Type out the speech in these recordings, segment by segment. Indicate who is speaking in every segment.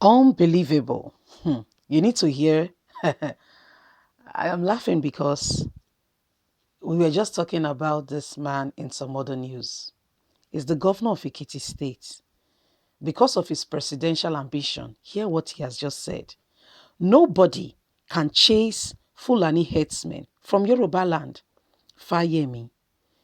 Speaker 1: Unbelievable. You need to hear. I am laughing because we were just talking about this man in some other news. He's the governor of Ekiti State. Because of his presidential ambition, hear what he has just said. Nobody can chase Fulani herdsmen from Yoruba land. FAYEMI.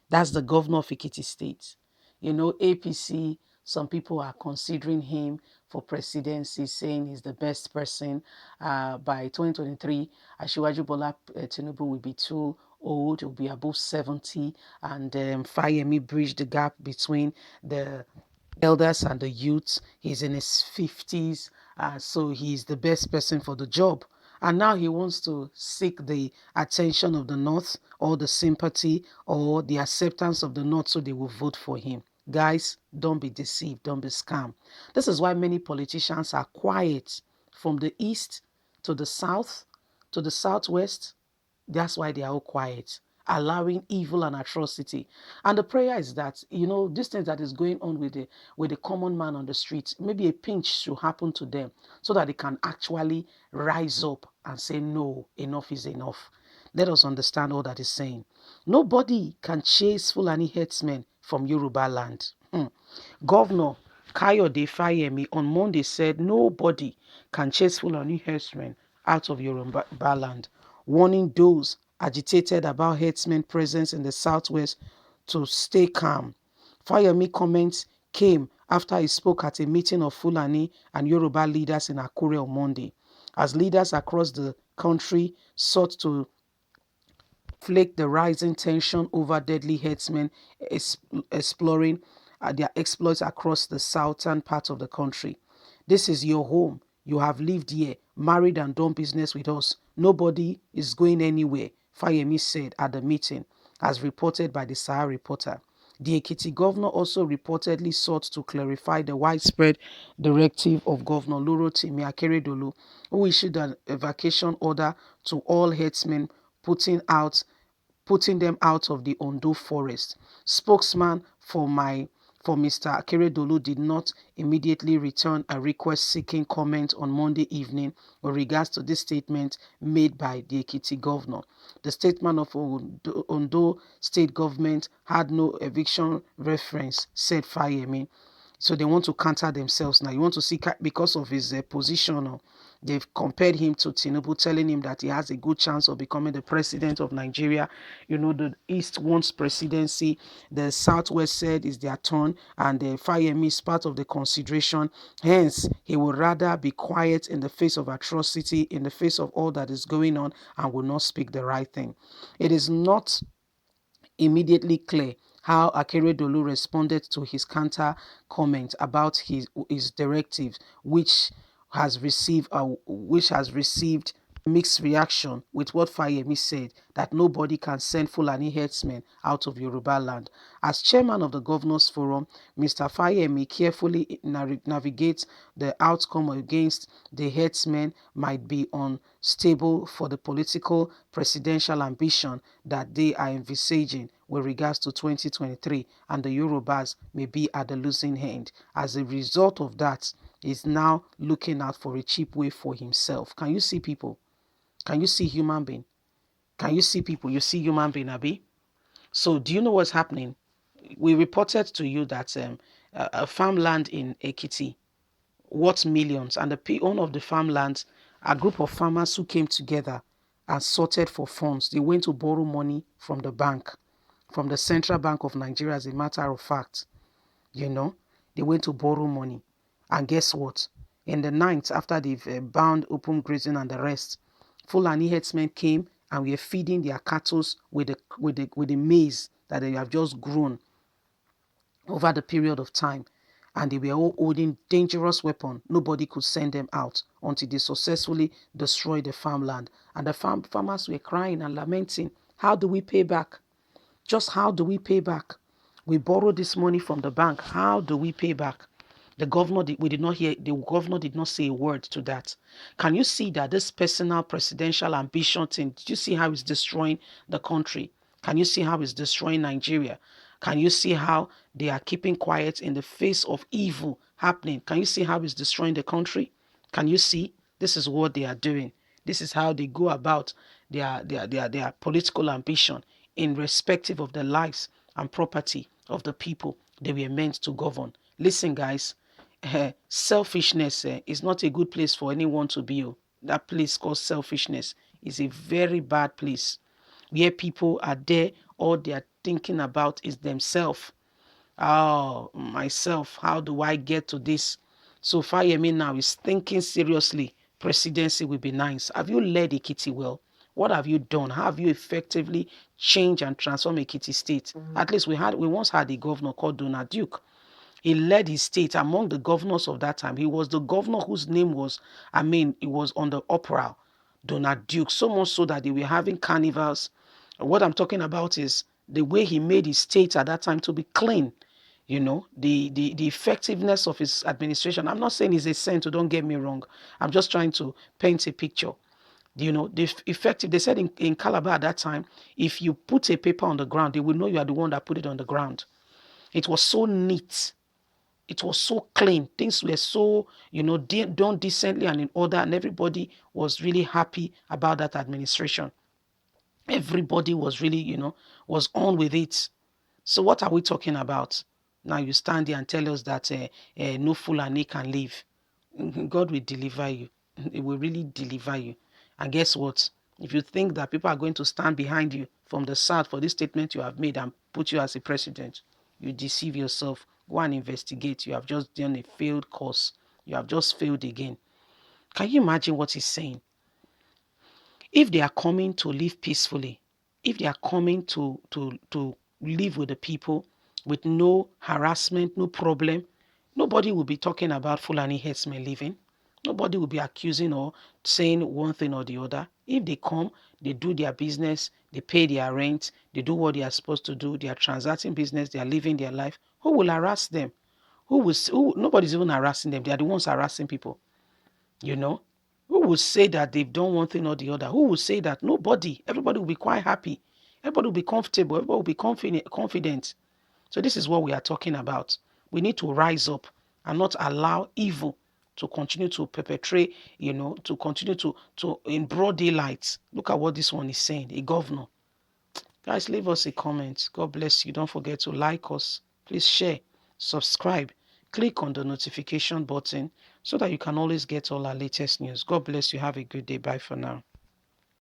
Speaker 1: That's the governor of Ekiti State. You know, APC, some people are considering him for presidency, saying he's the best person. By 2023, Asiwaju Bola Tinubu will be too old, he'll be above 70, and Fayemi bridged the gap between the elders and the youths. He's in his 50s, so he's the best person for the job. And now he wants to seek the attention of the North or the sympathy or the acceptance of the North so they will vote for him. Guys, don't be deceived, don't be scammed. This is why many politicians are quiet from the East to the South to the Southwest. That's why they are all quiet, allowing evil and atrocity. And the prayer is that, this thing that is going on with the common man on the streets, maybe a pinch should happen to them so that they can actually rise up and say, no, enough is enough. Let us understand all that is saying. Nobody can chase Fulani herdsmen from Yoruba land. Governor Kayode Fayemi on Monday said nobody can chase Fulani herdsmen out of Yoruba land, warning those agitated about herdsmen presence in the southwest to stay calm. Fayemi comments came after he spoke at a meeting of Fulani and Yoruba leaders in Akure on Monday, as leaders across the country sought to flake the rising tension over deadly herdsmen exploring their exploits across the southern part of the country. This is your home. You have lived here, married and done business with us. Nobody is going anywhere, Fayemi said at the meeting, as reported by the Sahara Reporter. The Ekiti governor also reportedly sought to clarify the widespread directive of Governor Lurotimi Akeredolu, who issued an evacuation order to all herdsmen, putting them out of the Ondo forest. Spokesman for Mr. Akeredolu did not immediately return a request seeking comment on Monday evening with regards to this statement made by the Ekiti governor. The statement of Ondo state government had no eviction reference, said Fayemi. So they want to counter themselves now. You want to see, because of his position, they've compared him to Tinubu, telling him that he has a good chance of becoming the president of Nigeria. The East wants presidency. The Southwest said it's their turn, and the Fayemi is part of the consideration. Hence, he would rather be quiet in the face of atrocity, in the face of all that is going on, and will not speak the right thing. It is not immediately clear how Akeredolu responded to his counter comment about his directives, which has received mixed reaction, with what Fayemi said that nobody can send Fulani herdsmen out of Yoruba land. As chairman of the Governors Forum, Mr. Fayemi carefully navigates the outcome against the herdsmen might be unstable for the political presidential ambition that they are envisaging with regards to 2023, and the Yorubas may be at the losing end. As a result of that, he's now looking out for a cheap way for himself. Can you see people? Can you see human being? Can you see people? You see human being, Abi? So do you know what's happening? We reported to you that a farmland in Ekiti worth millions, and the owner of the farmland, a group of farmers who came together and sorted for funds. They went to borrow money from the bank, from the Central Bank of Nigeria, as a matter of fact. They went to borrow money. And guess what? In the night, after they've bound open grazing and the rest, Fulani herdsmen came and were feeding their cattle with the maize that they have just grown over the period of time. And they were all holding dangerous weapons. Nobody could send them out until they successfully destroyed the farmland. And the farmers were crying and lamenting, how do we pay back? Just how do we pay back? We borrowed this money from the bank. How do we pay back? The governor did not say a word to that. Can you see that this personal presidential ambition thing, did you see how it's destroying the country? Can you see how it's destroying Nigeria? Can you see how they are keeping quiet in the face of evil happening? Can you see how it's destroying the country? Can you see? This is what they are doing. This is how they go about their political ambition in respective of the lives and property of the people they were meant to govern. Listen, guys, selfishness is not a good place for anyone to be. Oh. That place called selfishness is a very bad place where people are there, all they are thinking about is themselves. Oh, myself, how do I get to this? So Fayemi now is thinking seriously, presidency will be nice. Have you led Ekiti well? What have you done? How have you effectively changed and transformed Ekiti state? At least we once had a governor called Donald Duke. He led his state among the governors of that time. He was the governor whose name was, it was on the opera, Donald Duke, so much so that they were having carnivals. What I'm talking about is the way he made his state at that time to be clean. The effectiveness of his administration. I'm not saying he's a saint, so don't get me wrong. I'm just trying to paint a picture. They said in Calabar at that time, if you put a paper on the ground, they will know you are the one that put it on the ground. It was so neat. It was so clean. Things were so, done decently and in order, and everybody was really happy about that administration. Everybody was really, was on with it. So what are we talking about? Now you stand there and tell us that no Fulani can live. God will deliver you. It will really deliver you. And guess what? If you think that people are going to stand behind you from the south for this statement you have made and put you as a president, you deceive yourself. Go and investigate. You have just done a failed course. You have just failed again. Can you imagine what he's saying? If they are coming to live peacefully, if they are coming to live with the people with no harassment, no problem, nobody will be talking about Fulani herdsmen living. Nobody will be accusing or saying one thing or the other. If they come, they do their business, they pay their rent, they do what they are supposed to do, they are transacting business, they are living their life. Who will harass them? Nobody's even harassing them. They are the ones harassing people. Who will say that they've done one thing or the other? Who will say that? Nobody. Everybody will be quite happy. Everybody will be comfortable. Everybody will be confident. So this is what we are talking about. We need to rise up and not allow evil to continue to perpetrate, to continue to in broad daylight. Look at what this one is saying, a governor. Guys, leave us a comment. God bless you. Don't forget to like us. Please share, subscribe, click on the notification button so that you can always get all our latest news. God bless you. Have a good day. Bye for now.